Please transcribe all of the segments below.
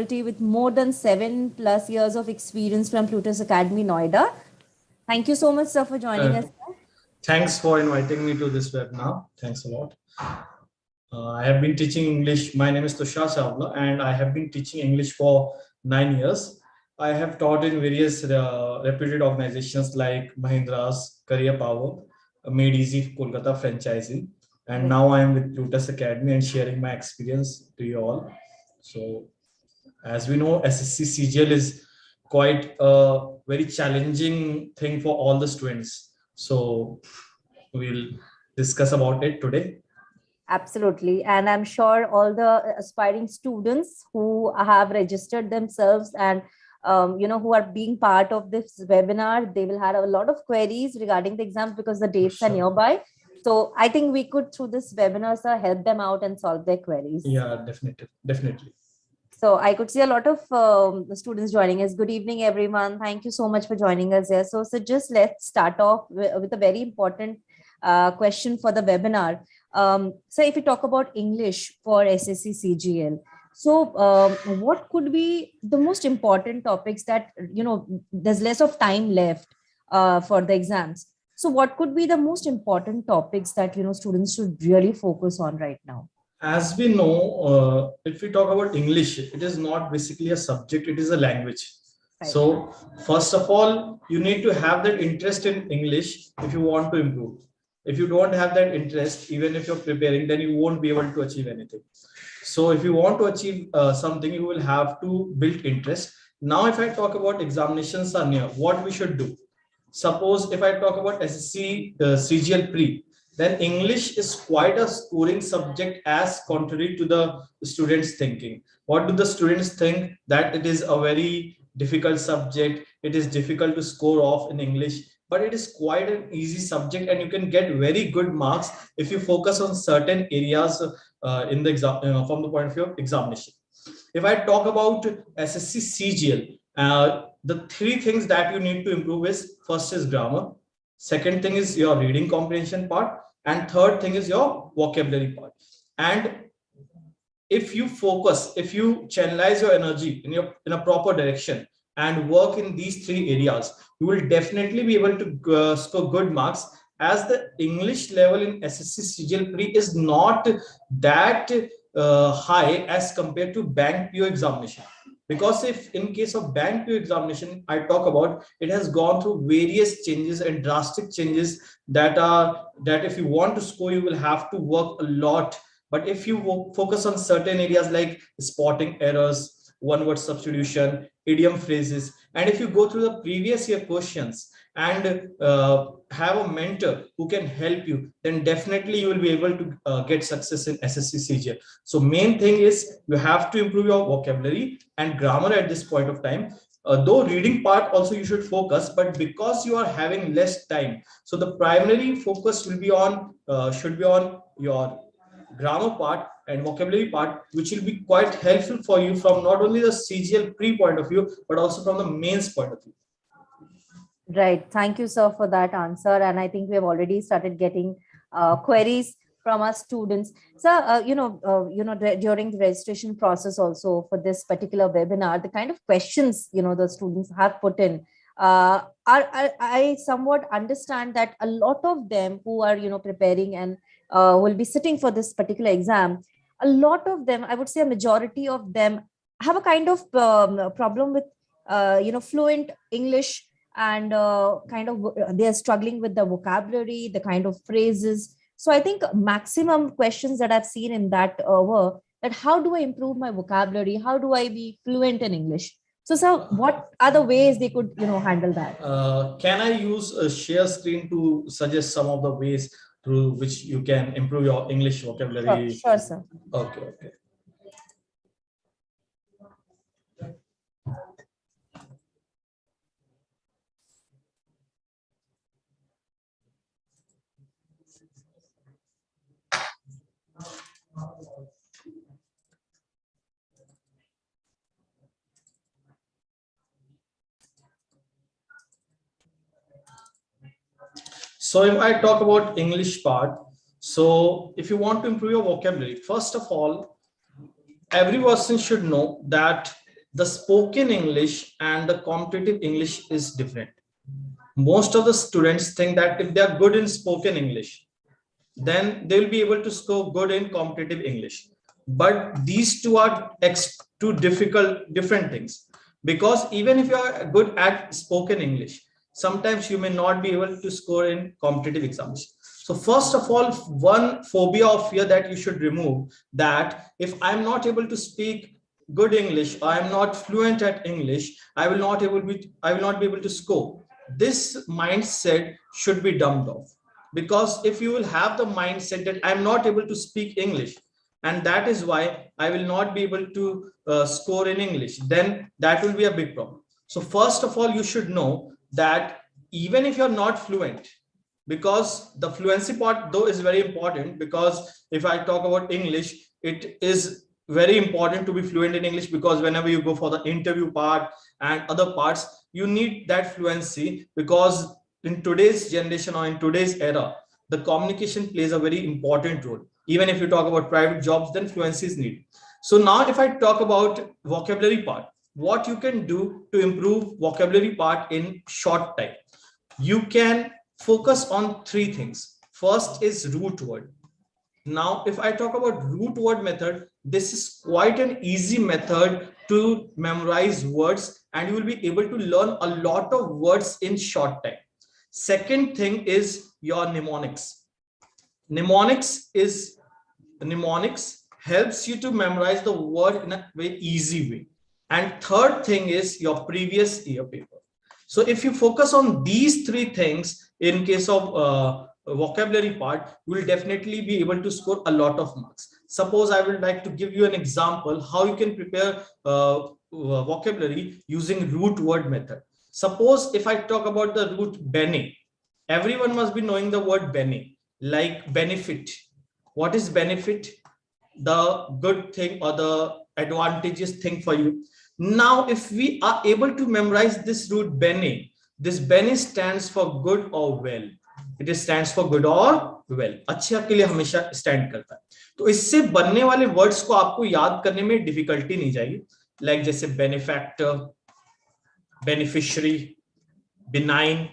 faculty with more than 7+ years of experience from Plutus Academy, Noida. Thank you so much, sir, for joining us. Thanks for inviting me to this webinar. Thanks a lot. I have been teaching English. My name is Tushar Chawla, and I have been teaching English for 9 years. I have taught in various reputed organizations like Mahindra's, Career Power, Made Easy Kolkata franchising, and now I am with Plutus Academy and sharing my experience to you all. So, as we know, SSC CGL is quite a very challenging thing for all the students. So, we'll discuss about it today. Absolutely. And I'm sure all the aspiring students who have registered themselves and who are being part of this webinar, they will have a lot of queries regarding the exams because the dates are nearby. So I think we could, through this webinar, sir, help them out and solve their queries. Yeah, definitely. So I could see a lot of students joining us. Good evening, everyone. Thank you so much for joining us here. So just let's start off with a very important question for the webinar. So if we talk about English for SSC CGL, so what could be the most important topics that, there's less of time left for the exams. So what could be the most important topics that, students should really focus on right now? As we know, if we talk about English, it is not basically a subject, it is a language. Right. So first of all, you need to have that interest in English if you want to improve. If you don't have that interest, even if you're preparing, then you won't be able to achieve anything. So if you want to achieve something, you will have to build interest. Now, if I talk about examinations are near, what we should do? Suppose if I talk about SSC CGL Pre, then English is quite a scoring subject as contrary to the students' thinking. What do the students think? That it is a very difficult subject. It is difficult to score off in English, but it is quite an easy subject and you can get very good marks if you focus on certain areas in the exam from the point of view of examination. If I talk about SSC CGL, the three things that you need to improve is, first is grammar, second thing is your reading comprehension part, and third thing is your vocabulary part. And if you focus, if you channelize your energy in a proper direction and work in these three areas, you will definitely be able to score good marks, as the English level in SSC CGL Pre is not that high as compared to Bank PO examination. Because if in case of Bank PO examination, I talk about, it has gone through various changes and drastic changes that if you want to score, you will have to work a lot. But if you focus on certain areas like spotting errors, one-word substitution, idiom phrases, and if you go through the previous year questions and have a mentor who can help you, then definitely you will be able to get success in SSC CGL. So main thing is you have to improve your vocabulary and grammar at this point of time. Though reading part also you should focus, but because you are having less time, so the primary focus will be on should be on your grammar part and vocabulary part, which will be quite helpful for you from not only the CGL Pre point of view, but also from the mains point of view. Right. Thank you, sir, for that answer. And I think we have already started getting queries from our students. Sir, during the registration process also for this particular webinar, the kind of questions, the students have put in, I somewhat understand that a lot of them who are, preparing and will be sitting for this particular exam, a lot of them, I would say a majority of them, have a kind of problem with, fluent English, and they are struggling with the vocabulary, the kind of phrases. So I think maximum questions that I've seen in that were that how do I improve my vocabulary? How do I be fluent in English? So what are the ways they could, handle that? Can I use a share screen to suggest some of the ways through which you can improve your English vocabulary? Sure, sir. Okay. So if I talk about English part, so if you want to improve your vocabulary, first of all, every person should know that the spoken English and the competitive English is different. Most of the students think that if they are good in spoken English, then they will be able to score good in competitive English. But these two are two different things, because even if you are good at spoken English, sometimes you may not be able to score in competitive exams. So first of all, one phobia or fear that you should remove, that if I'm not able to speak good English, or I'm not fluent at English, I will not be able to score. This mindset should be dumped off, because if you will have the mindset that I'm not able to speak English, and that is why I will not be able to score in English, then that will be a big problem. So first of all, you should know that even if you're not fluent, because the fluency part though is very important, because if I talk about English, it is very important to be fluent in English, because whenever you go for the interview part and other parts, you need that fluency, because in today's generation or in today's era, the communication plays a very important role. Even if you talk about private jobs, then fluency is needed. So now if I talk about vocabulary part, what you can do to improve vocabulary part in short time, you can focus on three things. First is root word. Now, if I talk about root word method, this is quite an easy method to memorize words, and you will be able to learn a lot of words in short time. Second thing is your mnemonics. Mnemonics helps you to memorize the word in a very easy way. And third thing is your previous year paper. So if you focus on these three things in case of vocabulary part, you will definitely be able to score a lot of marks. Suppose I would like to give you an example how you can prepare vocabulary using root word method. Suppose if I talk about the root bene, everyone must be knowing the word bene, like benefit. What is benefit? The good thing or the advantageous thing for you. Now, if we are able to memorize this root bene, this bene stands for good or well. It stands for good or well. अच्छा के लिए हमेशा stand करता है. तो इससे बनने वाले words को आपको याद करने में difficulty नहीं जाएगी. Like जैसे benefactor, beneficiary, benign.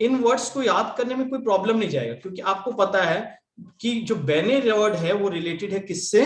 इन वर्ड्स को याद करने में कोई प्रॉब्लम नहीं जाएगा, क्योंकि आपको पता है कि जो बेने वर्ड है वो रिलेटेड है किससे?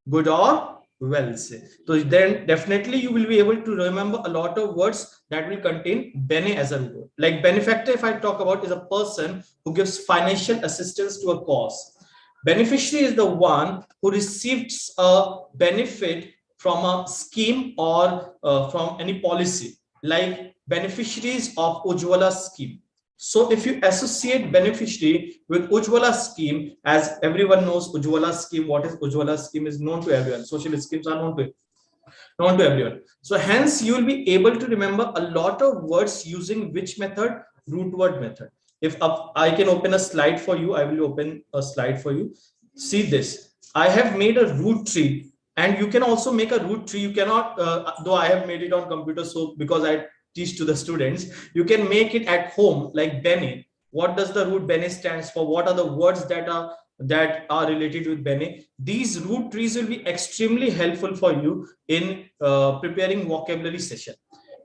गुड और वेल से. तो then definitely you will be able to remember a lot of words that will contain bene as a word. Like benefactor, if I talk about, is a person who gives financial assistance to a cause. Beneficiary is the one who receives a benefit from a scheme or from any policy, like beneficiaries of Ujjwala scheme. So if you associate beneficiary with Ujjwala scheme, as everyone knows Ujjwala scheme, what is Ujjwala scheme is known to everyone. Social schemes are known to everyone. So hence you will be able to remember a lot of words using which method? Root word method. If I can open a slide for you, I will open a slide for you. See this. I have made a root tree, and you can also make a root tree. You cannot, though I have made it on computer, so because I teach to the students, you can make it at home, like bene. What does the root bene stands for? What are the words that are related with bene? These root trees will be extremely helpful for you in preparing vocabulary session.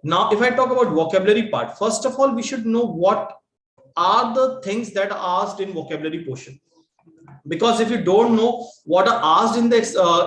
Now, if I talk about vocabulary part, first of all, we should know what are the things that are asked in vocabulary portion. Because if you don't know what are asked in the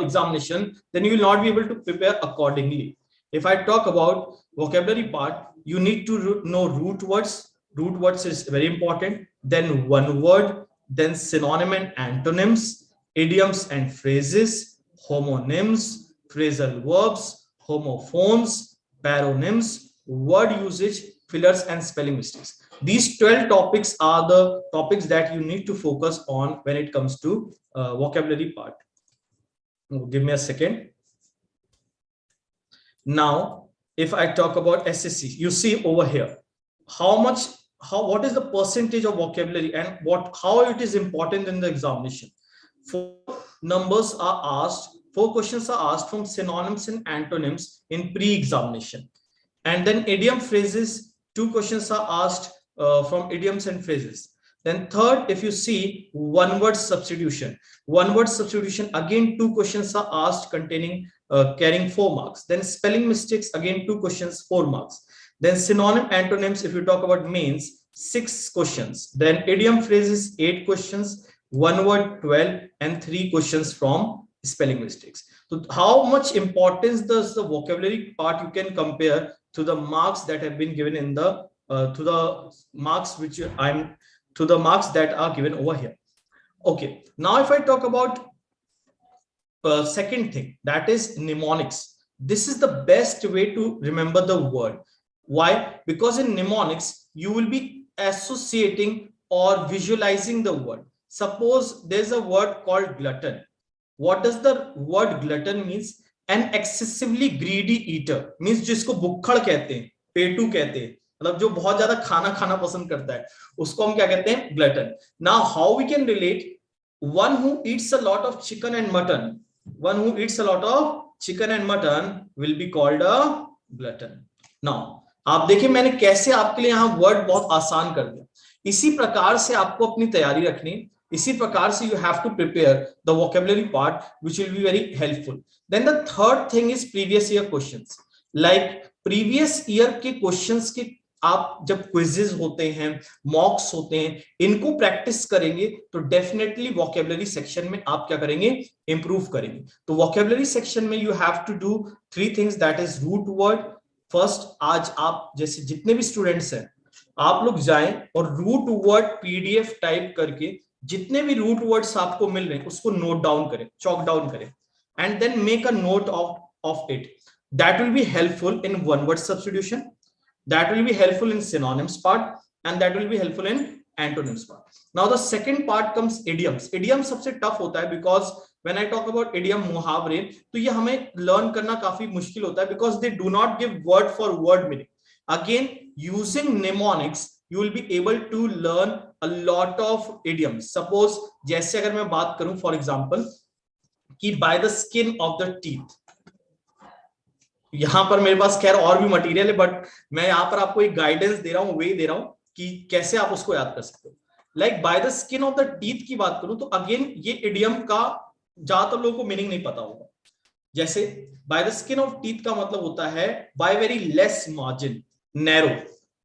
examination, then you will not be able to prepare accordingly. If I talk about vocabulary part, you need to know root words. Root words is very important. Then one word, then synonym and antonyms, idioms and phrases, homonyms, phrasal verbs, homophones, paronyms, word usage, fillers and spelling mistakes. These 12 topics are the topics that you need to focus on when it comes to vocabulary part. Give me a second. Now, if I talk about SSC, you see over here, what is the percentage of vocabulary and how it is important in the examination. 4 questions are asked from synonyms and antonyms in pre-examination. And then idiom phrases, 2 questions are asked from idioms and phrases. Then third, if you see one word substitution, again 2 questions are asked containing carrying 4 marks. Then spelling mistakes, again 2 questions, 4 marks. Then synonym antonyms, if you talk about mains, 6 questions. Then idiom phrases, 8 questions, 1 word 12, and 3 questions from spelling mistakes. So how much importance does the vocabulary part you can compare to the marks that have been given in the to the marks which I'm to the marks that are given over here. Okay, now if I talk about second thing, that is mnemonics. This is the best way to remember the word. Why? Because in mnemonics you will be associating or visualizing the word. Suppose there's a word called glutton. What does the word glutton means? An excessively greedy eater, means जिसको भुक्खड़ कहते हैं, पेटू कहते हैं, मतलब जो बहुत ज्यादा खाना खाना पसंद करता है, उसको हम क्या कहते हैं? Glutton. Now how we can relate? One who eats a lot of chicken and mutton, will be called a glutton. Now आप देखिए मैंने कैसे आपके लिए यहाँ वर्ड बहुत आसान कर दिया. इसी प्रकार से आपको अपनी तैयारी रखनी, इसी प्रकार से you have to prepare the vocabulary part, which will be very helpful. Then the third thing is previous year questions. Like previous year के questions के आप जब क्विजेस होते हैं, मॉक्स होते हैं, इनको प्रैक्टिस करेंगे तो डेफिनेटली वोकैबुलरी सेक्शन में आप क्या करेंगे? इंप्रूव करेंगे. तो वोकैबुलरी सेक्शन में you have to do 3 things, that is root word. First, आज आप जैसे जितने भी स्टूडेंट्स हैं, आप लोग जाएं और रूट वर्ड पीडीएफ टाइप करके जितने भी रूट वर्ड्स आपको मिल रहे हैं उसको नोट डाउन करें, चॉक डाउन करें, and then make a note of it. That will be helpful in one word substitution, that will be helpful in synonyms part, and that will be helpful in antonyms part. Now the second part comes idioms. Idiom सबसे tough होता है, because when I talk about idiom, मुहावरे, तो ये हमें learn करना काफी मुश्किल होता है, because they do not give word for word meaning. Again, using mnemonics you will be able to learn a lot of idioms. Suppose जैसे अगर मैं बात करूं for example कि by the skin of the teeth, यहां पर मेरे पास खैर और भी मटेरियल है, बट मैं यहां पर आपको एक गाइडेंस दे रहा हूं, वे दे रहा हूं कि कैसे आप उसको याद कर सकते हो. Like bye the skin of the teeth की बात करूं तो अगेन ये इडियम का ज्यादातर लोगों को मीनिंग नहीं पता होगा. जैसे by the skin of teeth का मतलब होता है by very less margin, narrow,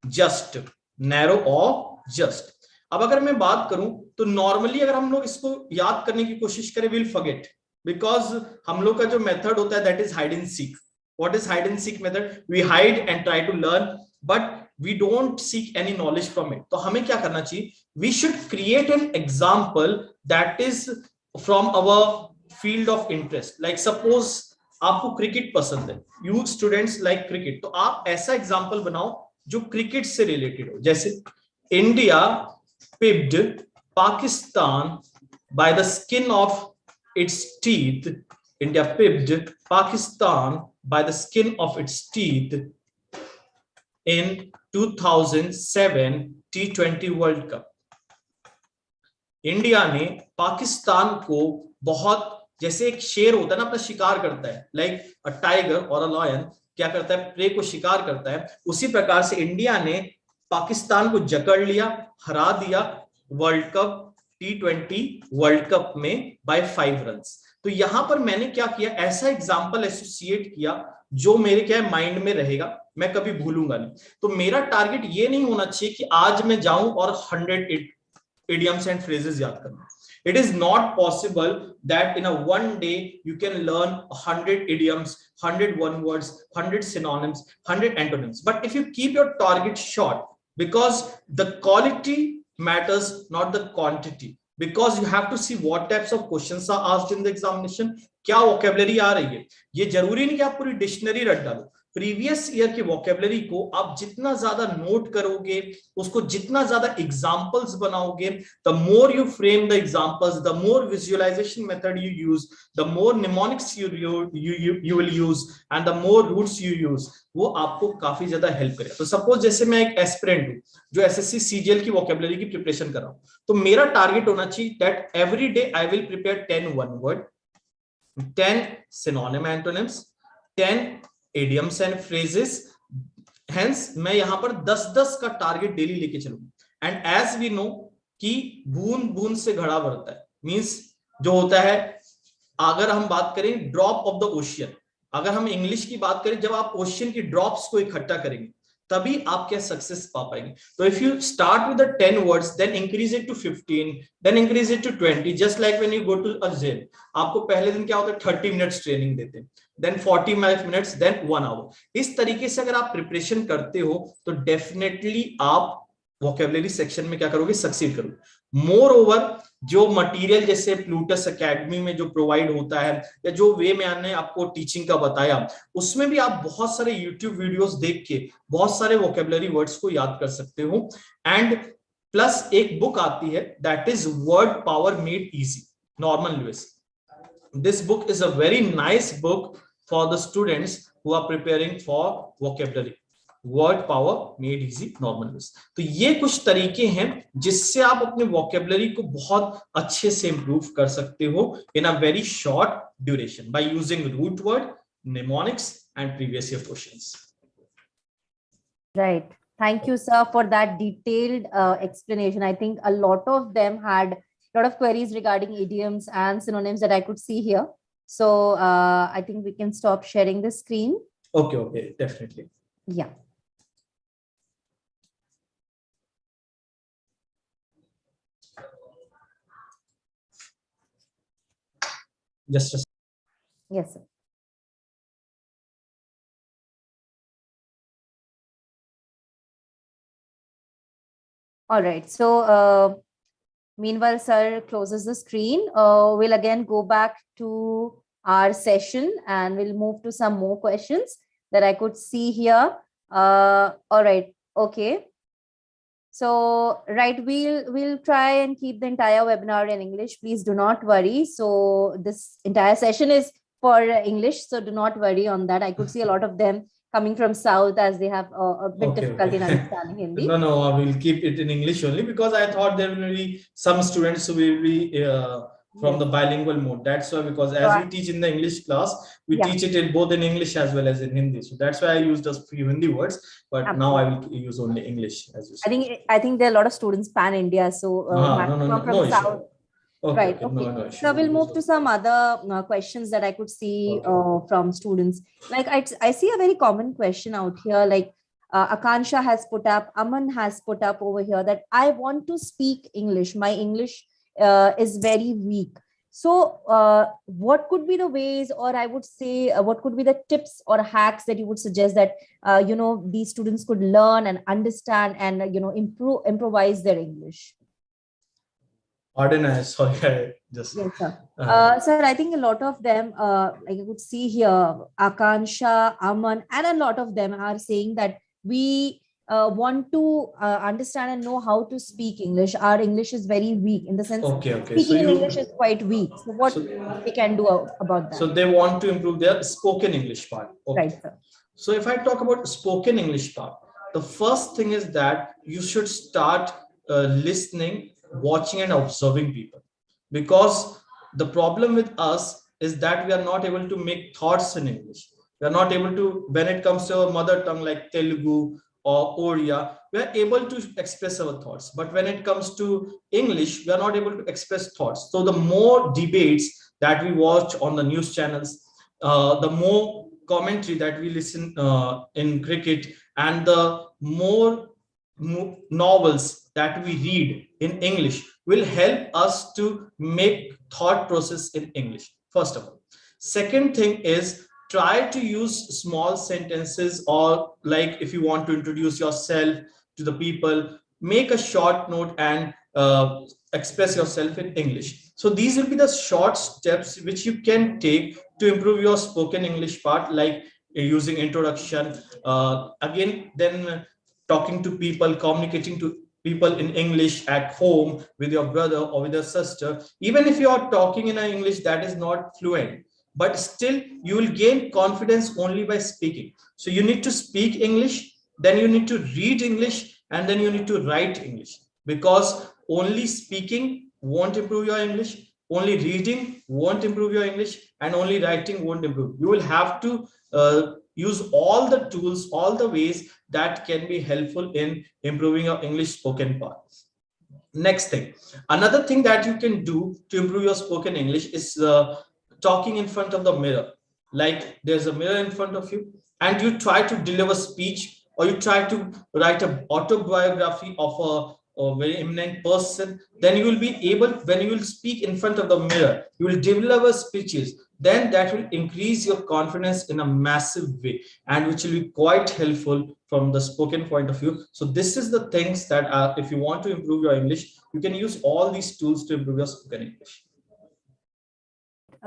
just, narrow और जस्ट. अब अगर मैं बात करूं तो नॉर्मली अगर हम लोग इसको याद करने की कोशिश करें, विल फॉरगेट, बिकॉज हम लोग का जो मेथड होता है that is hide and seek. What is hide and seek method? We hide and try to learn, but we don't seek any knowledge from it. तो हमें क्या करना चाहिए? We should create an example that is from our field of interest. Like suppose आपको cricket पसंद है, you students like cricket, तो आप ऐसा एग्जाम्पल बनाओ जो क्रिकेट से रिलेटेड हो. जैसे India pipped Pakistan by the skin of its teeth. India pipped Pakistan by the skin of its teeth in 2007 T20 World Cup. India ने पाकिस्तान को बहुत, जैसे एक शेर होता है ना अपना शिकार करता है, लाइक अ टाइगर और अ लायन क्या करता है? प्रे को शिकार करता है. उसी प्रकार से इंडिया ने पाकिस्तान को जकड़ लिया, हरा दिया world cup T20 world cup में बाय 5 रन्स. तो यहां पर मैंने क्या किया? ऐसा एग्जाम्पल एसोसिएट किया जो मेरे क्या है माइंड में रहेगा, मैं कभी भूलूंगा नहीं. तो मेरा टारगेट ये नहीं होना चाहिए कि आज मैं जाऊं और 100 idioms and phrases याद करना. It is not possible that in a one day you can learn 100 idioms, 100 one words, 100 synonyms, 100 antonyms. But if you keep your target short, because the quality matters, not the quantity. Because you have to see what types of questions are asked in the examination. क्या vocabulary आ रही है? ये जरूरी नहीं कि आप पूरी dictionary रट डालो. प्रीवियस ईयर की vocabulary को आप जितना ज्यादा नोट करोगे, उसको जितना ज्यादा एग्जांपल्स बनाओगे, the more you frame the examples, the more visualization method you use, the more mnemonics you will use, and the more roots you use, वो आपको काफी ज्यादा हेल्प करेगा. तो सपोज जैसे मैं एक एस्पिरेंट हूं जो एसएससी सीजीएल की वोकैबुलरी की प्रिपरेशन कर रहा हूं, तो मेरा टारगेट होना चाहिए that every day I will prepare 10 one word, 10 synonym antonyms, 10 idioms and phrases. Hence मैं यहां पर 10-10 का टारगेट डेली लेके चलूंगा. एंड एज वी नो कि कि बूंद बूंद से घड़ा भरता है, मींस जो होता है, अगर हम बात करें ड्रॉप ऑफ द ओशियन, अगर हम इंग्लिश की बात करें, जब आप ओशियन की ड्रॉप्स को इकट्ठा करेंगे तभी आप क्या सक्सेस पा पाएंगे. तो if you start with the 10 words, then increase it to 15, then increase it to 20, just like when you go to a gym. आपको पहले दिन क्या होता है, 30 मिनट्स ट्रेनिंग देते हैं, देन 45 मिनट्स, देन 1 आवर. इस तरीके से अगर आप प्रिपरेशन करते हो तो डेफिनेटली आप वोकेबलरी सेक्शन में क्या करोगे, सक्सीड करोगे. मोर ओवर, जो मटेरियल जैसे प्लूटस एकेडमी में जो प्रोवाइड होता है, या जो वे मैंने आपको टीचिंग का बताया, उसमें भी आप बहुत सारे यूट्यूब वीडियोस देख के बहुत सारे वोकेबलरी वर्ड्स को याद कर सकते हो. एंड प्लस एक बुक आती है, that is word power made easy, Norman Lewis. This book is a very nice book for the students who are preparing for vocabulary. Word power made easy, Norman Lewis. तो ये कुछ तरीके हैं जिससे आप अपने वोकेबलरी को बहुत अच्छे से इंप्रूव कर सकते हो in a very short duration by using root word, mnemonics and previous year questions. Right. Thank you, sir, for that detailed explanation. I think a lot of them had a lot of queries regarding idioms and synonyms that I could see here. So I think we can stop sharing the screen. Okay, definitely. Yeah. Just a Yes, sir. All right. So meanwhile, sir closes the screen. We'll again go back to our session and we'll move to some more questions that I could see here. All right. Okay. So, right, we'll try and keep the entire webinar in English. Please do not worry. So this entire session is for English. So do not worry on that. I could see a lot of them coming from South as they have a bit difficulty in understanding Hindi. No, I will keep it in English only because I thought there will be some students who will be from the bilingual mode. That's why, because as we teach in the English class, we teach it in both in English as well as in Hindi. So that's why I used a few Hindi words, but now I will use only English, as you said. I think there are a lot of students pan India, so from South. Right. Okay. No issue. So we'll move to some other questions that I could see from students. Like I see a very common question out here. Like Akansha has put up, Aman has put up over here that I want to speak English. My English is very weak. So what could be the ways, or I would say, what could be the tips or hacks that you would suggest that, these students could learn and understand and, improvise their English? Pardon, sorry, I just. Yes, sir. Sir, I think a lot of them, like you could see here, Akansha, Aman, and a lot of them are saying that we want to understand and know how to speak English. Our English is very weak in the sense speaking so in English is quite weak. So what they can do about that? So they want to improve their spoken English part. Okay. Right, sir. So if I talk about spoken English part, the first thing is that you should start listening, watching and observing people, because the problem with us is that we are not able to make thoughts in English. We are not able to, when it comes to our mother tongue like Telugu or Oriya, we are able to express our thoughts, but when it comes to English, we are not able to express thoughts. So the more debates that we watch on the news channels, the more commentary that we listen in cricket, and the more novels that we read in English will help us to make thought process in English, first of all. Second thing is, try to use small sentences, or like if you want to introduce yourself to the people, make a short note and express yourself in English. So these will be the short steps which you can take to improve your spoken English part, like using introduction, again, then talking to people, communicating to people in English at home with your brother or with your sister. Even if you are talking in an English that is not fluent, but still you will gain confidence only by speaking. So you need to speak English, then you need to read English, and then you need to write English, because only speaking won't improve your English, only reading won't improve your English, and only writing won't improve. You will have to use all the tools, all the ways that can be helpful in improving your English spoken part. Next thing, another thing that you can do to improve your spoken English is talking in front of the mirror. Like there's a mirror in front of you and you try to deliver speech, or you try to write an autobiography of a very eminent person. Then you will be able, when you will speak in front of the mirror, you will deliver speeches. Then that will increase your confidence in a massive way, and which will be quite helpful from the spoken point of view. So this is the things that if you want to improve your English, you can use all these tools to improve your spoken English.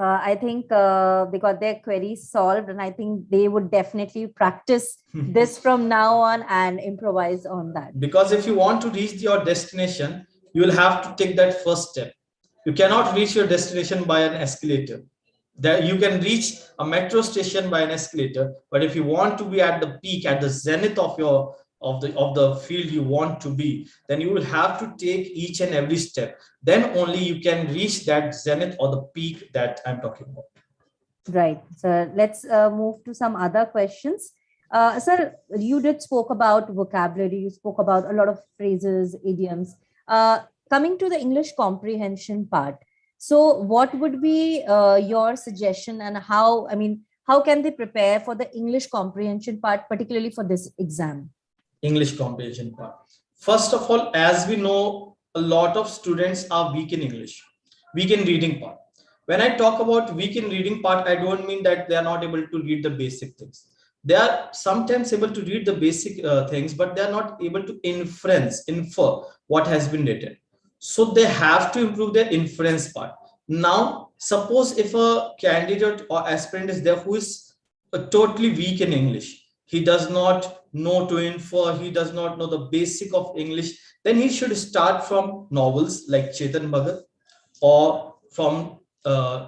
I think they got their queries solved, and I think they would definitely practice this from now on and improvise on that. Because if you want to reach your destination, you will have to take that first step. You cannot reach your destination by an escalator. That you can reach a metro station by an escalator, but if you want to be at the peak, at the zenith of your of the field you want to be, then you will have to take each and every step. Then only you can reach that zenith or the peak that I'm talking about. Right. So let's move to some other questions. Sir, you did spoke about vocabulary. You spoke about a lot of phrases, idioms. Coming to the English comprehension part. So what would be your suggestion, and how, I mean, how can they prepare for the English comprehension part, particularly for this exam? English comprehension part. First of all, as we know, a lot of students are weak in English, weak in reading part. When I talk about weak in reading part, I don't mean that they are not able to read the basic things. They are sometimes able to read the basic things, but they are not able to infer what has been written. So they have to improve their inference part. Now, suppose if a candidate or aspirant is there who is totally weak in English, he does not know to infer, he does not know the basic of English, then he should start from novels like Chetan Bhagat, or from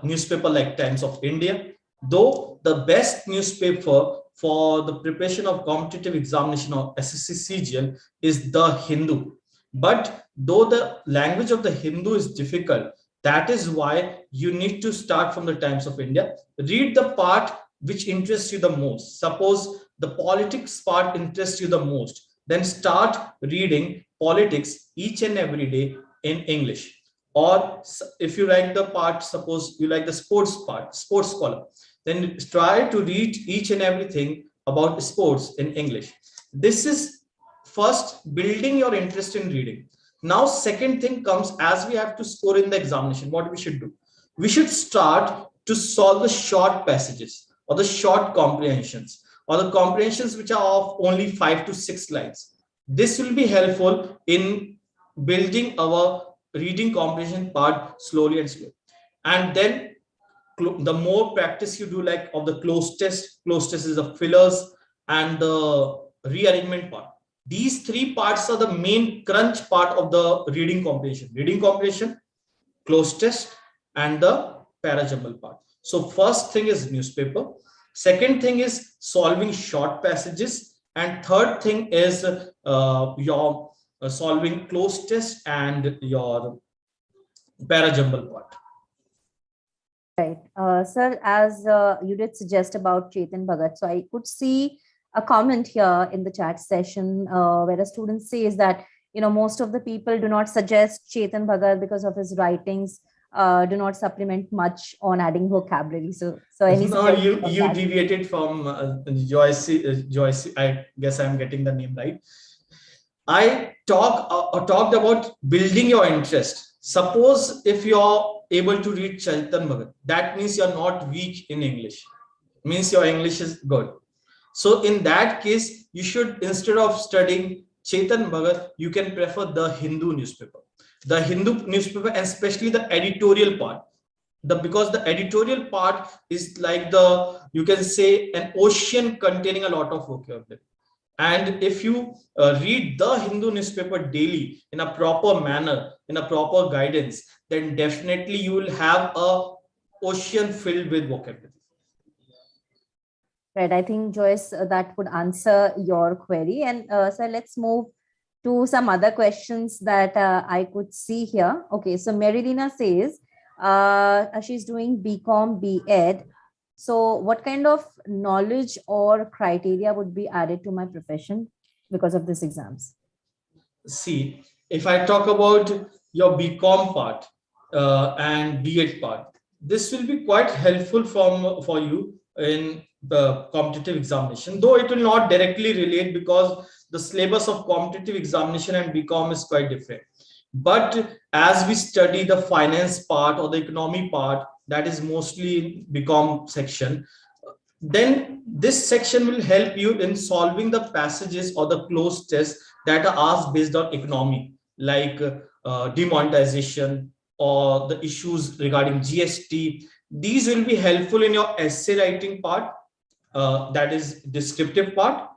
newspaper like Times of India. Though the best newspaper for the preparation of competitive examination of SSC CGL is the Hindu. But though the language of the Hindu is difficult, that is why you need to start from the Times of India. Read the part which interests you the most. Suppose the politics part interests you the most, then start reading politics each and every day in English. Or if you like the part, suppose you like the sports part, sports column, then try to read each and everything about sports in English. This is first building your interest in reading. Now second thing comes, as we have to score in the examination, what we should do, we should start to solve the short passages or the short comprehensions, or the comprehensions which are of only 5 to 6 lines. This will be helpful in building our reading comprehension part slowly and slowly. And then the more practice you do, like of the close test is the fillers and the rearrangement part. These three parts are the main crunch part of the reading comprehension, close test, and the parajumble part. So first thing is newspaper, second thing is solving short passages, and third thing is your solving close test and your parajumble part. Right. Sir, as you did suggest about Chetan Bhagat, so I could see a comment here in the chat session where a student says that, you know, most of the people do not suggest Chetan Bhagat because of his writings, do not supplement much on adding vocabulary. So any No, you that? deviated from Joyce. I guess I'm getting the name right. I talked about building your interest. Suppose if you're able to read Chetan Bhagat, that means you're not weak in English. Means your English is good. So in that case, you should, instead of studying Chetan Bhagat, you can prefer the Hindu newspaper. The Hindu newspaper, and especially the editorial part. Because the editorial part is like the, you can say, an ocean containing a lot of vocabulary. And if you read the Hindu newspaper daily in a proper manner, in a proper guidance, then definitely you will have a ocean filled with vocabulary. Right. I think, Joyce, that would answer your query. And so let's move to some other questions that I could see here. Okay. So Merilina says she's doing BCom, BEd. So what kind of knowledge or criteria would be added to my profession because of these exams? See, if I talk about your BCom part and B.Ed part, this will be quite helpful for you in the competitive examination, though it will not directly relate because the syllabus of competitive examination and BCom is quite different. But as we study the finance part or the economy part, that is mostly BCom section, then this section will help you in solving the passages or the closed tests that are asked based on economy, like demonetization or the issues regarding GST. These will be helpful in your essay writing part, that is descriptive part,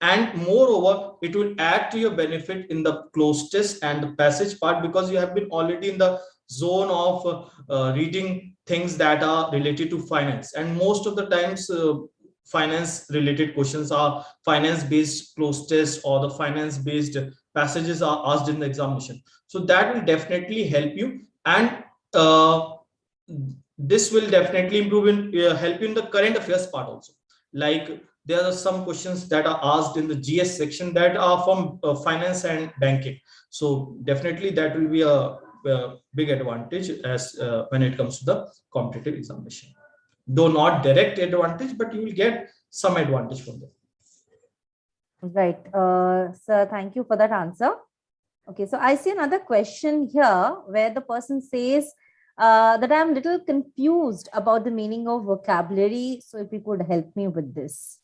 and moreover it will add to your benefit in the closed test and the passage part, because you have been already in the zone of reading things that are related to finance, and most of the times finance related questions are finance based closed test, or the finance based passages are asked in the examination. So that will definitely help you, and this will definitely improve in help you in the current affairs part also. Like there are some questions that are asked in the GS section that are from finance and banking. So definitely that will be a big advantage as when it comes to the competitive examination. Though not direct advantage, but you will get some advantage from that. Right. Sir, thank you for that answer. Okay, so I see another question here where the person says that I'm a little confused about the meaning of vocabulary. So if you could help me with this.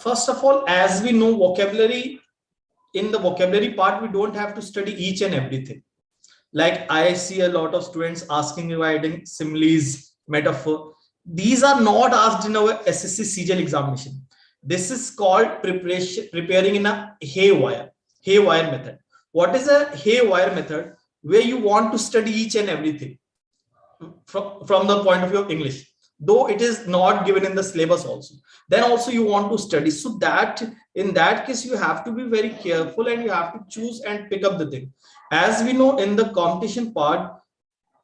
First of all, as we know, vocabulary, in the vocabulary part, we don't have to study each and everything. Like I see a lot of students asking regarding similes, metaphor. These are not asked in our SSC CGL examination. This is called preparing in a haywire method. What is a haywire method? Where you want to study each and everything from the point of view of English, though it is not given in the syllabus also. Then also you want to study. So that in that case, you have to be very careful and you have to choose and pick up the thing. As we know, in the competition part,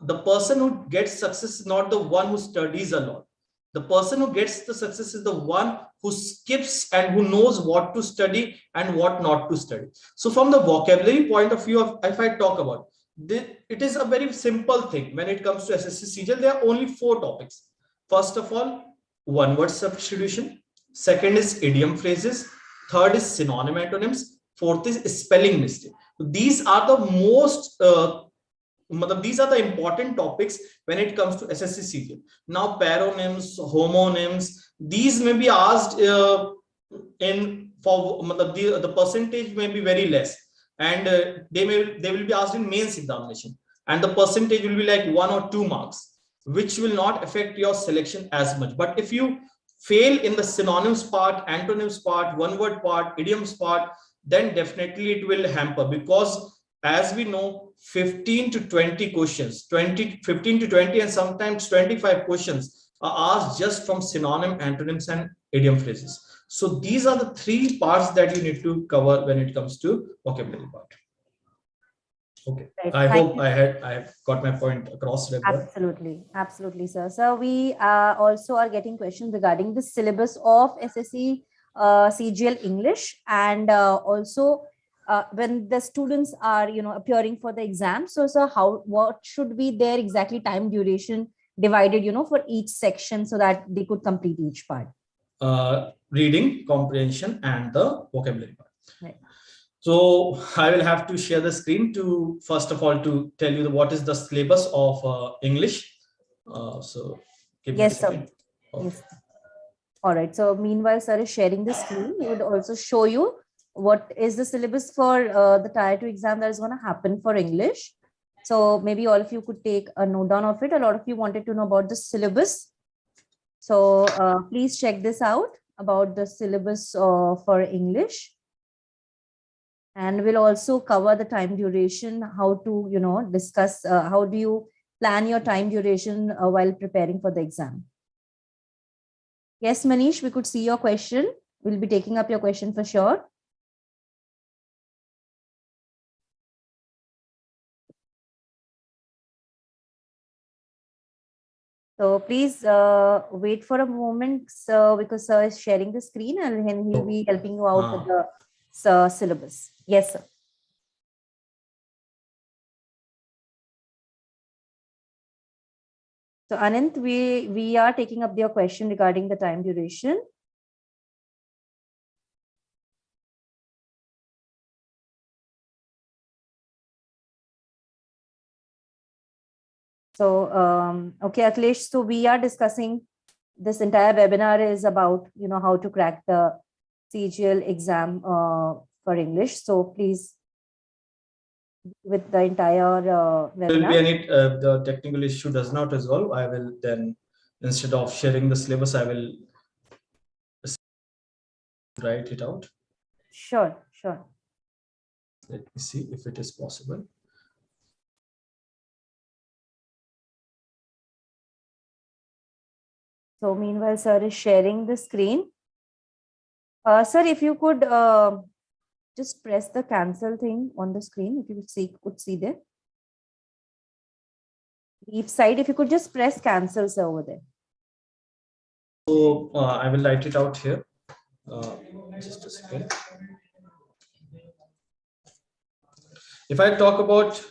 the person who gets success is not the one who studies a lot. The person who gets the success is the one who skips and who knows what to study and what not to study. So from the vocabulary point of view, if I talk about it, is a very simple thing. When it comes to SSC CGL, there are only 4 topics. First of all, one word substitution. Second is idiom phrases. Third is synonym antonyms. Fourth is spelling mistake. These are the most these are the important topics when it comes to SSC CGL. Now paronyms, homonyms, these may be asked in for the percentage may be very less, and they will be asked in mains examination, and the percentage will be like 1 or 2 marks, which will not affect your selection as much. But if you fail in the synonyms part, antonyms part, one word part, idioms part, then definitely it will hamper, because as we know, 15 to 20 questions, 15 to 20 and sometimes 25 questions are asked just from synonym, antonyms and idiom phrases. So these are the 3 parts that you need to cover when it comes to vocabulary part. Okay, right. I hope I have got my point across. Absolutely, sir. So we also are getting questions regarding the syllabus of SSC CGL English, and also when the students are appearing for the exam. So what should be their exactly time duration divided for each section so that they could complete each part? Reading, comprehension and the vocabulary part. Right. So I will have to share the screen to first of all to tell you what is the syllabus of English. So yes, sir. Okay. Yes. All right. So meanwhile, sir is sharing the screen. He would also show you what is the syllabus for the Tier-II exam that is going to happen for English. So maybe all of you could take a note down of it. A lot of you wanted to know about the syllabus. So please check this out about the syllabus for English. And we'll also cover the time duration, how to, discuss, how do you plan your time duration while preparing for the exam. Yes, Manish, we could see your question. We'll be taking up your question for sure. So please wait for a moment, sir, because sir is sharing the screen and he'll be helping you out with the syllabus. Yes, sir. So Anant, we are taking up your question regarding the time duration. So, okay, Akhilesh, so we are discussing, this entire webinar is about, how to crack the CGL exam for English. So please, with the entire webinar. Will be any the technical issue does not resolve, I will then, instead of sharing the syllabus, I will write it out. Sure, sure. Let me see if it is possible. So meanwhile, sir is sharing the screen. Sir, if you could just press the cancel thing on the screen, if you could see there. Leave side, if you could just press cancel, sir, over there. So I will write it out here. Just a second. If I talk about,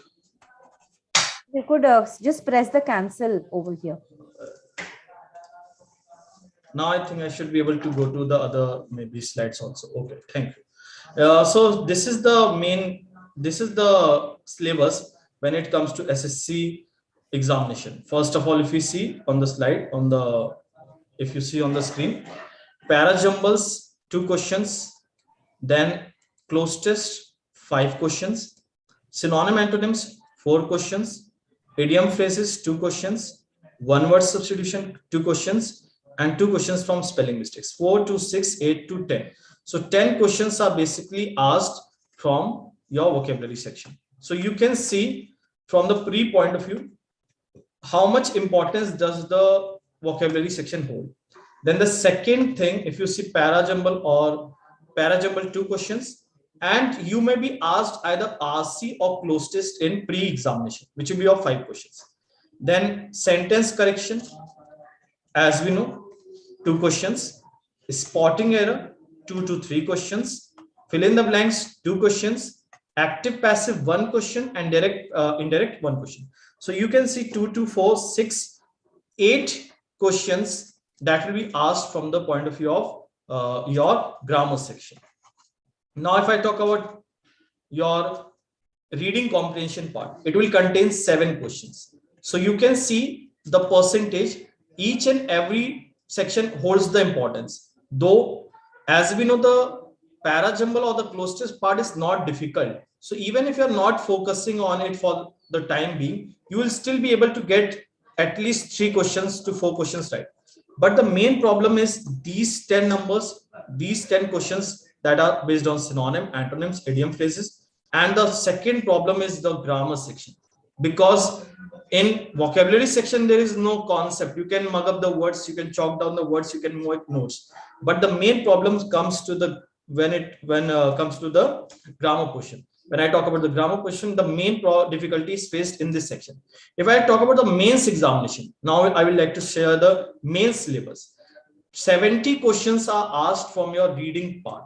you could just press the cancel over here. Now I think I should be able to go to the other maybe slides also. Okay, thank you. So this is the syllabus when it comes to SSC examination. First of all, if you see on the slide, if you see on the screen, parajumbles 2 questions, then close test 5 questions, synonym antonyms 4 questions, idiom phrases 2 questions, one word substitution 2 questions, and 2 questions from spelling mistakes. 4 to 6, 8 to 10. So 10 questions are basically asked from your vocabulary section. So you can see from the pre point of view how much importance does the vocabulary section hold. Then the second thing, if you see parajumble or parajumble 2 questions, and you may be asked either RC or close test in pre-examination, which will be of 5 questions. Then sentence correction, as we know, 2 questions, spotting error 2 to 3 questions, fill in the blanks 2 questions, active passive 1 question, and direct indirect 1 question. So you can see 2 to 4, 6, 8 questions that will be asked from the point of view of your grammar section. Now if I talk about your reading comprehension part, it will contain 7 questions. So you can see the percentage, each and every section holds the importance. Though, as we know, the parajumble or the close test part is not difficult. So even if you're not focusing on it for the time being, you will still be able to get at least 3 questions to 4 questions right. But the main problem is these 10 numbers, these 10 questions that are based on synonym, antonyms, idiom phrases. And the second problem is the grammar section, because in vocabulary section there is no concept. You can mug up the words, you can chalk down the words, you can make notes, but the main problem comes to the comes to the grammar portion. When I talk about the grammar portion, the main difficulty is faced in this section. If I talk about the mains examination, now I will like to share the main syllabus. 70 questions are asked from your reading part,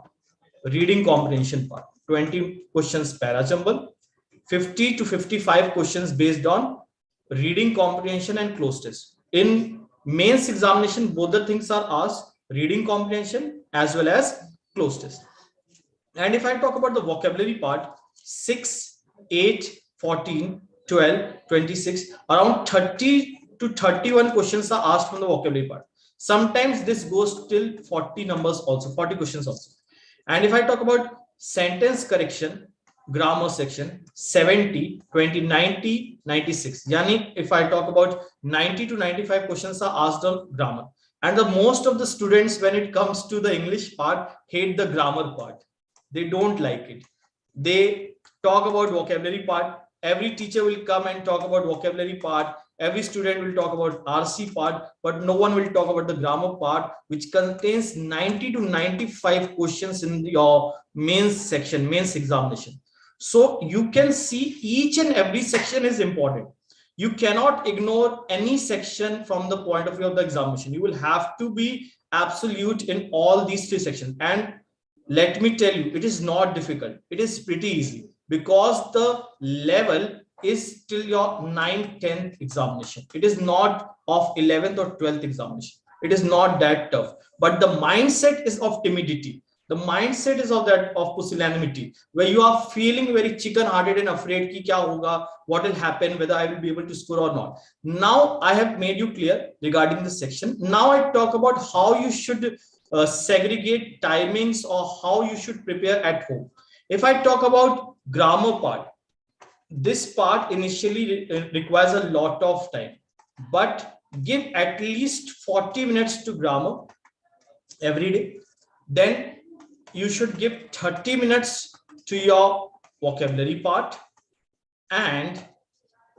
reading comprehension part. 20 questions parajumble, 50 to 55 questions based on reading comprehension and close test. In mains examination, both the things are asked, reading comprehension as well as close test. And if I talk about the vocabulary part, 6, 8, 14, 12, 26, around 30 to 31 questions are asked from the vocabulary part. Sometimes this goes till 40 numbers also, 40 questions also. And if I talk about sentence correction, grammar section, 70, 20, 90, 96. Yani if I talk about 90 to 95 questions are asked on grammar. And the most of the students, when it comes to the English part, hate the grammar part. They don't like it. They talk about vocabulary part. Every teacher will come and talk about vocabulary part. Every student will talk about RC part, but no one will talk about the grammar part, which contains 90 to 95 questions in your mains section, mains examination. So you can see each and every section is important. You cannot ignore any section from the point of view of the examination. You will have to be absolute in all these 3 sections. And let me tell you, it is not difficult. It is pretty easy, because the level is till your 9th, 10th examination. It is not of 11th or 12th examination. It is not that tough. But the mindset is of timidity. The mindset is of that of pusillanimity, where you are feeling very chicken-hearted and afraid ki kya hoga, what will happen, whether I will be able to score or not. Now I have made you clear regarding this section. Now I talk about how you should segregate timings or how you should prepare at home. If I talk about grammar part, this part initially requires a lot of time, but give at least 40 minutes to grammar every day. Then you should give 30 minutes to your vocabulary part and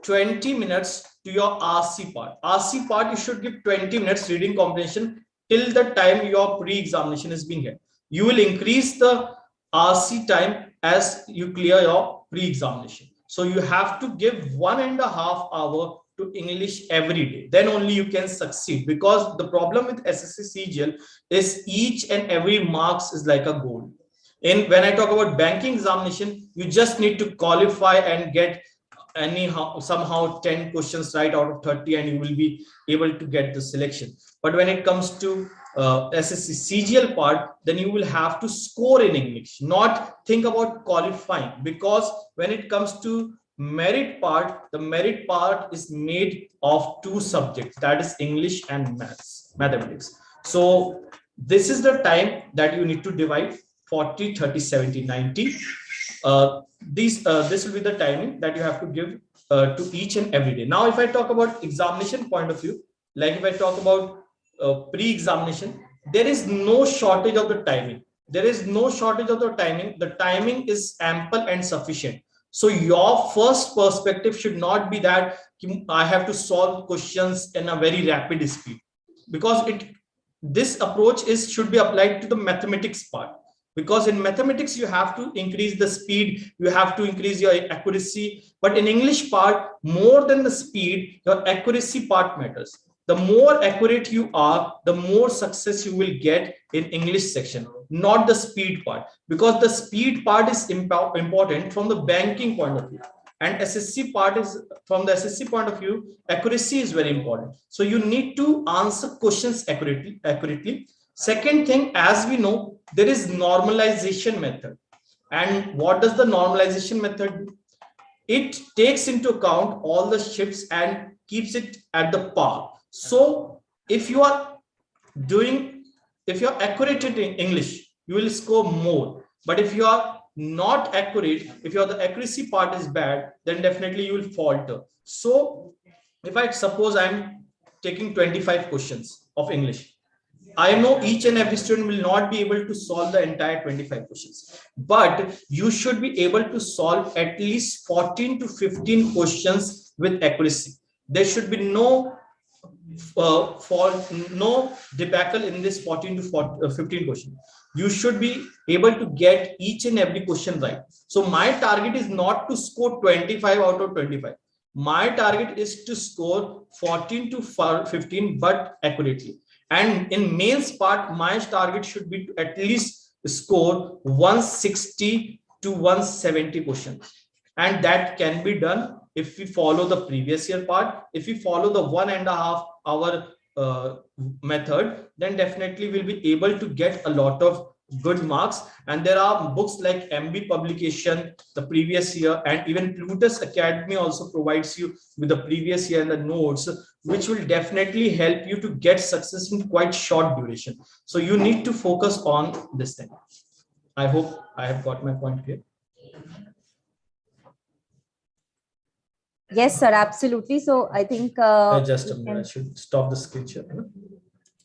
20 minutes to your RC part. RC part, you should give 20 minutes reading comprehension till the time your pre-examination is being held. You will increase the RC time as you clear your pre-examination. So you have to give 1.5 hours to English every day. Then only you can succeed, because the problem with SSC CGL is each and every marks is like a goal. And when I talk about banking examination, you just need to qualify and get somehow 10 questions right out of 30 and you will be able to get the selection. But when it comes to SSC CGL part, then you will have to score in English, not think about qualifying, because when it comes to merit part, the merit part is made of 2 subjects, that is English and mathematics. So this is the time that you need to divide 40, 30, 70, 90. This will be the timing that you have to give to each and every day. Now, if I talk about examination point of view, like if I talk about pre-examination, there is no shortage of the timing. There is no shortage of the timing. The timing is ample and sufficient. So your first perspective should not be that I have to solve questions in a very rapid speed, because this approach should be applied to the mathematics part. Because in mathematics, you have to increase the speed, you have to increase your accuracy. But in English part, more than the speed, your accuracy part matters. The more accurate you are, the more success you will get in English section, not the speed part. Because the speed part is important from the banking point of view. And SSC part is, from the SSC point of view, accuracy is very important. So you need to answer questions accurately. Second thing, as we know, there is normalization method. And what does the normalization method do? It takes into account all the shifts and keeps it at the par. So if you are accurate in English, you will score more. But if you are not accurate, if the accuracy part is bad, then definitely you will falter. So if I suppose I'm taking 25 questions of English, I know each and every student will not be able to solve the entire 25 questions, but you should be able to solve at least 14 to 15 questions with accuracy. There should be no debacle in this 14 to 15 questions. You should be able to get each and every question right. So my target is not to score 25 out of 25. My target is to score 14 to 15, but accurately. And in mains part, my target should be to at least score 160 to 170 questions. And that can be done if we follow the previous year part. If we follow the 1.5 hour method, then definitely we'll be able to get a lot of good marks. And there are books like MB publication, the previous year, and even Plutus Academy also provides you with the previous year and the notes, which will definitely help you to get success in quite short duration. So you need to focus on this thing. I hope I have got my point here. Yes, sir, absolutely. So I think just a minute, I should stop the screen share.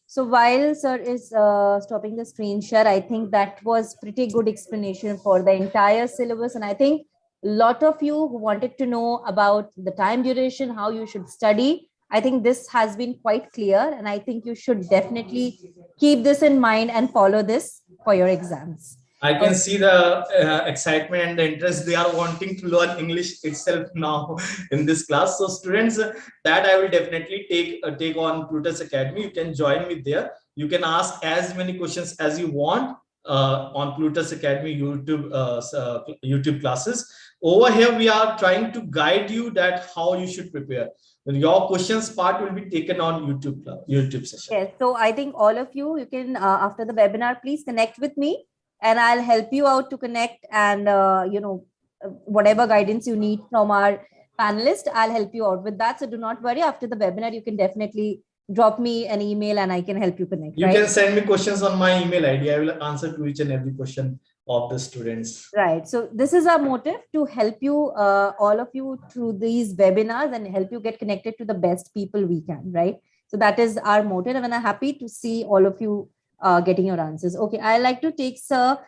So while sir is stopping the screen share, I think that was pretty good explanation for the entire syllabus. And I think a lot of you who wanted to know about the time duration, how you should study, I think this has been quite clear. And I think you should definitely keep this in mind and follow this for your exams. I can see the excitement and the interest. They are wanting to learn English itself now in this class. So students, that I will definitely take on Plutus Academy. You can join me there. You can ask as many questions as you want. on Plutus Academy YouTube classes. Over here, we are trying to guide you that how you should prepare. Your questions part will be taken on YouTube session. Yes. So I think all of you can, after the webinar, please connect with me and I'll help you out to connect and, whatever guidance you need from our panelist, I'll help you out with that. So do not worry. After the webinar, you can definitely drop me an email and I can help you connect. You can send me questions on my email ID. I will answer to each and every question of the students. Right. So this is our motive, to help you, all of you, through these webinars and help you get connected to the best people we can, right? So that is our motive, and I'm happy to see all of you getting your answers. Okay, I like to take, sir,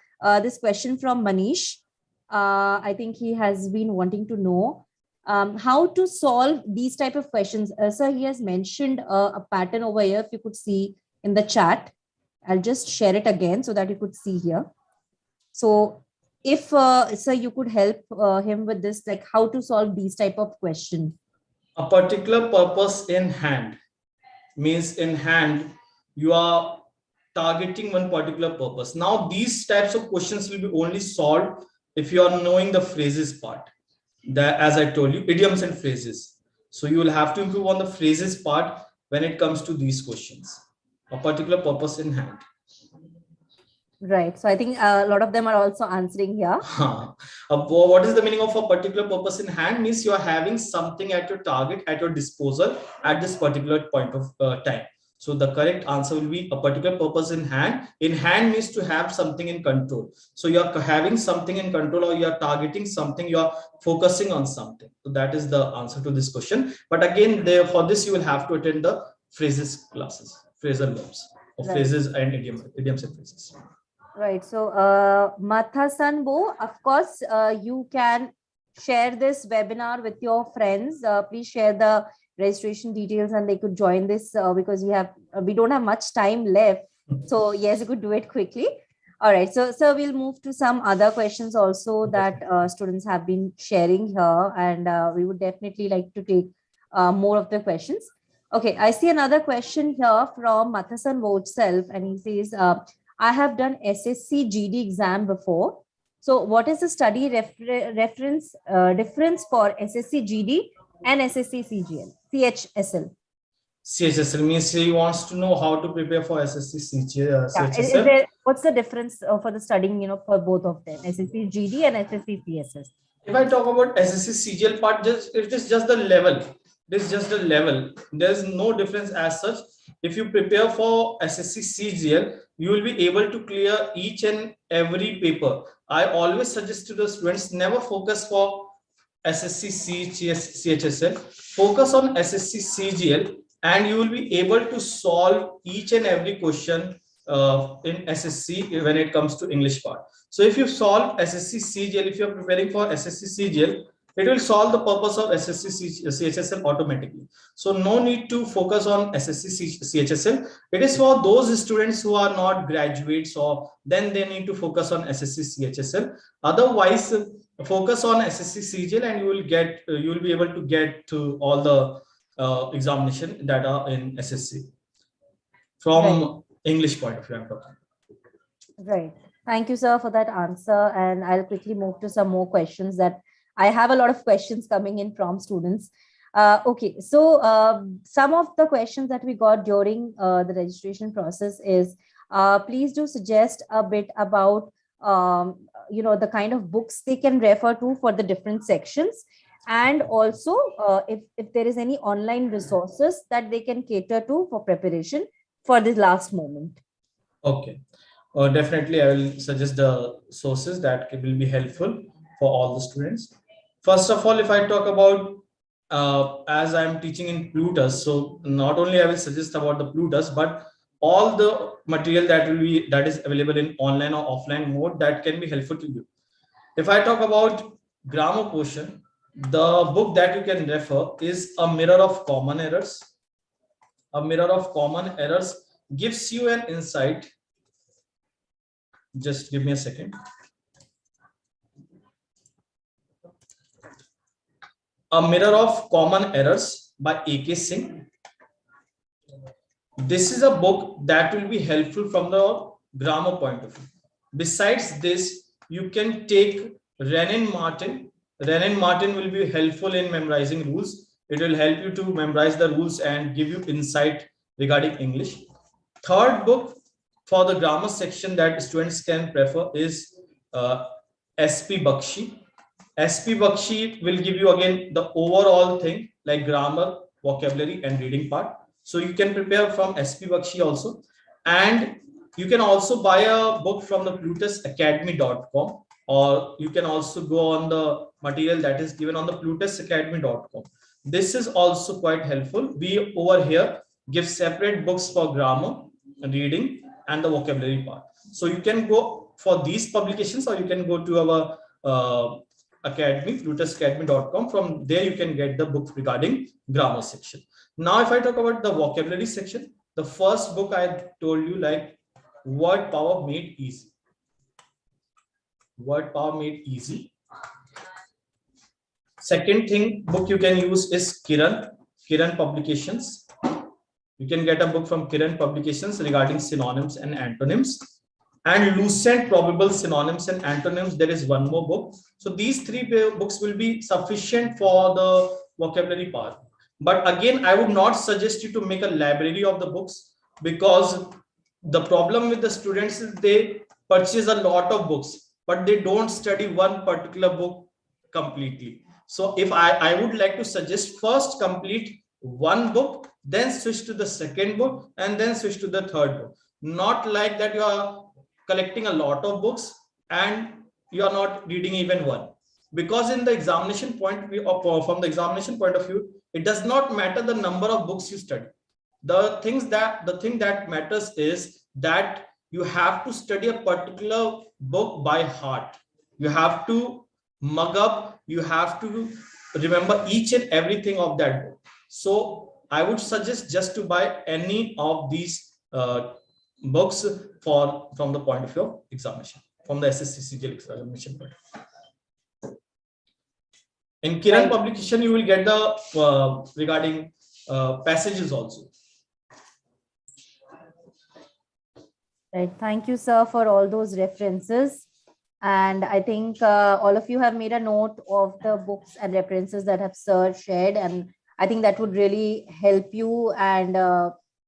this question from Manish. I think he has been wanting to know how to solve these type of questions. Sir, he has mentioned a pattern over here. If you could see in the chat, I'll just share it again so that you could see here. So if, sir, you could help him with this, like how to solve these type of question. A particular purpose in hand means in hand, you are targeting one particular purpose. Now, these types of questions will be only solved if you are knowing the phrases part. That, as I told you, idioms and phrases. So you will have to improve on the phrases part when it comes to these questions. A particular purpose in hand. Right. So I think a lot of them are also answering here. What is the meaning of a particular purpose in hand? Means you are having something at your target, at your disposal at this particular point of time. So the correct answer will be a particular purpose in hand. In hand means to have something in control. So you are having something in control, or you are targeting something, you are focusing on something. So that is the answer to this question. But again, for this, you will have to attend the phrases classes, phrasal verbs, or right. Phrases and idioms and phrases. Right. So, Mathasanbo, of course, you can share this webinar with your friends. Please share the registration details and they could join this because we don't have much time left. So yes, you could do it quickly. All right. So we'll move to some other questions also that students have been sharing here, and we would definitely like to take more of the questions. Okay. I see another question here from Mathasanbo itself, and he says, I have done SSC GD exam before. So what is the study reference difference for SSC GD and SSC CGL, CHSL? CHSL means he wants to know how to prepare for SSC CHSL. What's the difference for the studying, for both of them, SSC GD and SSC CSS? If I talk about SSC CGL part, it is just the level. This is just the level. There's no difference as such. If you prepare for SSC CGL, you will be able to clear each and every paper. I always suggest to the students, never focus for SSC CHSL, focus on SSC CGL, and you will be able to solve each and every question in SSC when it comes to English part. So if you solve SSC CGL, if you're preparing for SSC CGL, it will solve the purpose of SSC CHSL automatically. So no need to focus on SSC CHSL. It is for those students who are not graduates, or then they need to focus on SSC CHSL. Otherwise, focus on SSC CGL and you will be able to get to all the examination that are in SSC from English point of view. Right. Thank you, sir, for that answer. And I'll quickly move to some more questions that I have a lot of questions coming in from students. Okay, so some of the questions that we got during the registration process is, please do suggest a bit about, the kind of books they can refer to for the different sections. And also, if there is any online resources that they can cater to for preparation for this last moment. Okay, definitely I will suggest the sources that will be helpful for all the students. First of all, if I talk about, as I'm teaching in Plutus, so not only I will suggest about the Plutus, but all the material that is available in online or offline mode that can be helpful to you. If I talk about grammar portion, the book that you can refer is A Mirror of Common Errors. A Mirror of Common Errors gives you an insight. Just give me a second. A Mirror of Common Errors by A.K. Singh. This is a book that will be helpful from the grammar point of view. Besides this, you can take Renan Martin. Renan Martin will be helpful in memorizing rules. It will help you to memorize the rules and give you insight regarding English. Third book for the grammar section that students can prefer is SP Bakshi. SP Bakshi will give you again the overall thing like grammar, vocabulary, and reading part. So you can prepare from SP Bakshi also. And you can also buy a book from the plutusacademy.com, or you can also go on the material that is given on the plutusacademy.com. This is also quite helpful. We over here give separate books for grammar, reading, and the vocabulary part. So you can go for these publications, or you can go to our academy, plutusacademy.com. From there, you can get the book regarding grammar section. Now, if I talk about the vocabulary section, the first book I told you, like Word Power Made Easy. Word Power Made Easy. Second thing book you can use is Kiran Publications. You can get a book from Kiran Publications regarding synonyms and antonyms. And Lucent Probable Synonyms and Antonyms, there is one more book. So these three books will be sufficient for the vocabulary part. But again, I would not suggest you to make a library of the books, because the problem with the students is they purchase a lot of books, but they don't study one particular book completely. So if I would like to suggest, first complete one book, then switch to the second book, and then switch to the third book. Not like that you are collecting a lot of books and you are not reading even one. Because in the examination point of view, or from the examination point of view, it does not matter the number of books you study. The thing that matters is that you have to study a particular book by heart. You have to mug up, you have to remember each and everything of that book. So I would suggest just to buy any of these books from the point of view of examination, from the SSC CGL examination point. In Kiran Publication, you will get the regarding passages also. Right. Thank you, sir, for all those references. And I think all of you have made a note of the books and references that have sir shared. And I think that would really help you and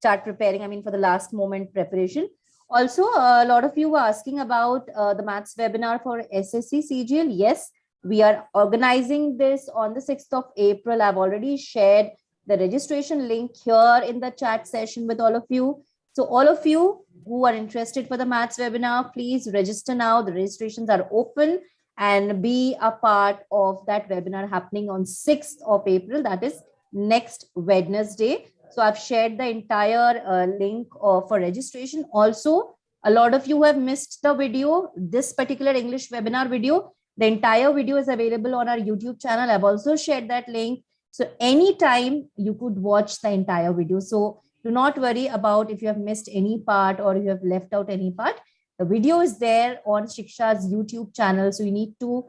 start preparing, I mean, for the last moment preparation. Also, a lot of you were asking about the maths webinar for SSC CGL. Yes, we are organizing this on the 6th of April. I've already shared the registration link here in the chat session with all of you. So all of you who are interested for the maths webinar, please register now. The registrations are open, and be a part of that webinar happening on 6th of April. That is next Wednesday. So I've shared the entire link for registration. Also, a lot of you have missed the video, this particular English webinar video. The entire video is available on our YouTube channel. I've also shared that link. So anytime you could watch the entire video. So do not worry about if you have missed any part or you have left out any part. The video is there on Shiksha's YouTube channel. So you need to,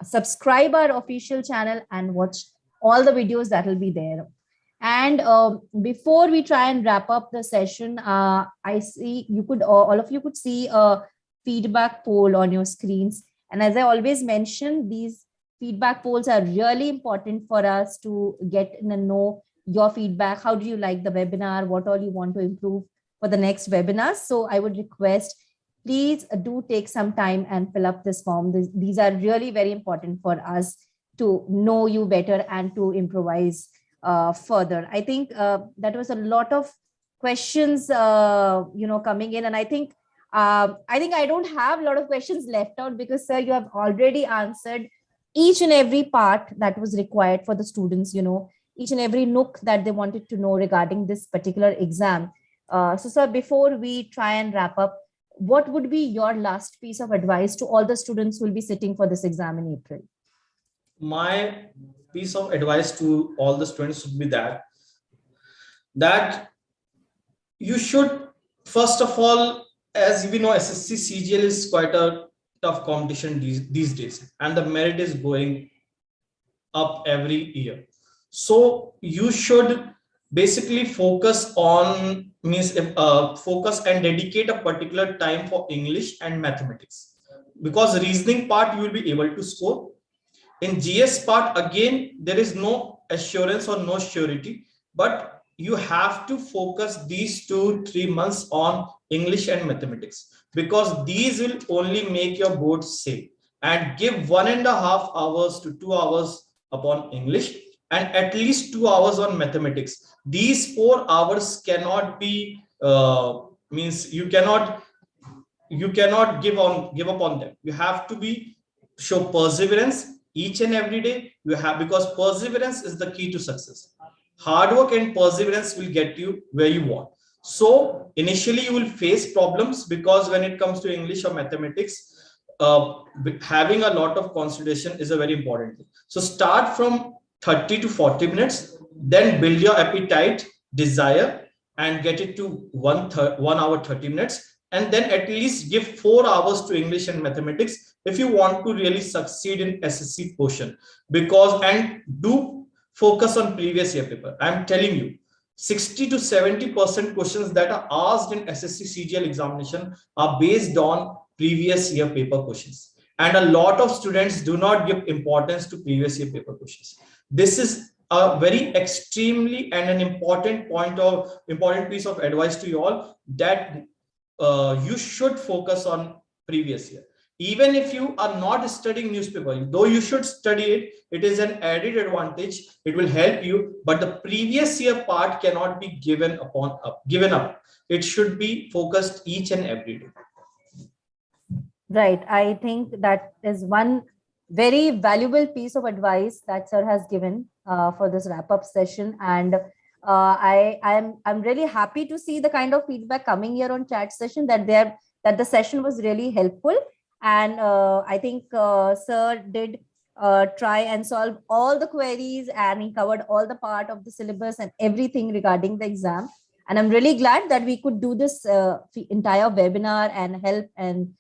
subscribe our official channel and watch all the videos that will be there. And before we try and wrap up the session, I see you could, all of you could see a feedback poll on your screens. And as I always mention, these feedback polls are really important for us to get to know your feedback. How do you like the webinar? What all you want to improve for the next webinar? So I would request, please do take some time and fill up this form. These are really very important for us to know you better and to improvise further. I think that was a lot of questions, coming in, and I think I don't have a lot of questions left out because, sir, you have already answered each and every part that was required for the students, each and every nook that they wanted to know regarding this particular exam. So, sir, before we try and wrap up, what would be your last piece of advice to all the students who will be sitting for this exam in April? My piece of advice to all the students would be that you should, first of all, as we know, SSC CGL is quite a tough competition these days, and the merit is going up every year. So you should basically focus on focus and dedicate a particular time for English and mathematics, because reasoning part you will be able to score. In GS part, again, there is no assurance or no surety, but you have to focus these 2-3 months on English and mathematics, because these will only make your board safe. And give 1.5 hours to 2 hours upon English and at least 2 hours on mathematics. These 4 hours cannot be you cannot give up on them. You have to be show perseverance each and every day. You have, because perseverance is the key to success. Hard work and perseverance will get you where you want. So initially you will face problems, because when it comes to English or mathematics, having a lot of concentration is a very important thing. So start from 30 to 40 minutes, then build your appetite, desire, and get it to 1 hour 30 minutes, and then at least give 4 hours to English and mathematics if you want to really succeed in SSC portion. Because, and do focus on previous year paper. I'm telling you, 60 to 70% questions that are asked in SSC CGL examination are based on previous year paper questions, and a lot of students do not give importance to previous year paper questions. This is a very extremely and an important piece of advice to you all, that you should focus on previous year. Even if you are not studying newspaper, though you should study it, it is an added advantage. It will help you, but the previous year part cannot be given up. It should be focused each and every day. Right. I think that is one very valuable piece of advice that sir has given for this wrap-up session. And I'm really happy to see the kind of feedback coming here on chat session, that the session was really helpful. And I think sir did try and solve all the queries, and he covered all the part of the syllabus and everything regarding the exam. And I'm really glad that we could do this entire webinar and help and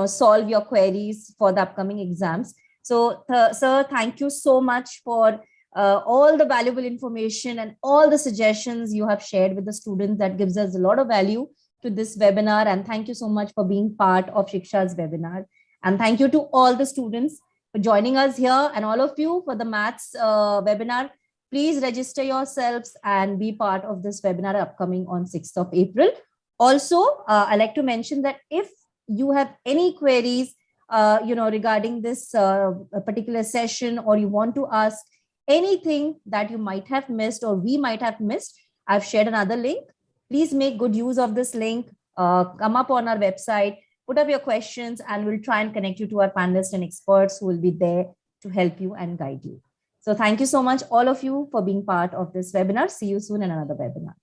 solve your queries for the upcoming exams. So sir, thank you so much for all the valuable information and all the suggestions you have shared with the students. That gives us a lot of value to this webinar. And thank you so much for being part of Shiksha's webinar. And thank you to all the students for joining us here, and all of you for the maths webinar. Please register yourselves and be part of this webinar upcoming on 6th of April. Also, I'd like to mention that if you have any queries, regarding this particular session, or you want to ask anything that you might have missed or we might have missed, I've shared another link. Please make good use of this link. Come up on our website, put up your questions, and we'll try and connect you to our panelists and experts who will be there to help you and guide you. So thank you so much, all of you, for being part of this webinar. See you soon in another webinar.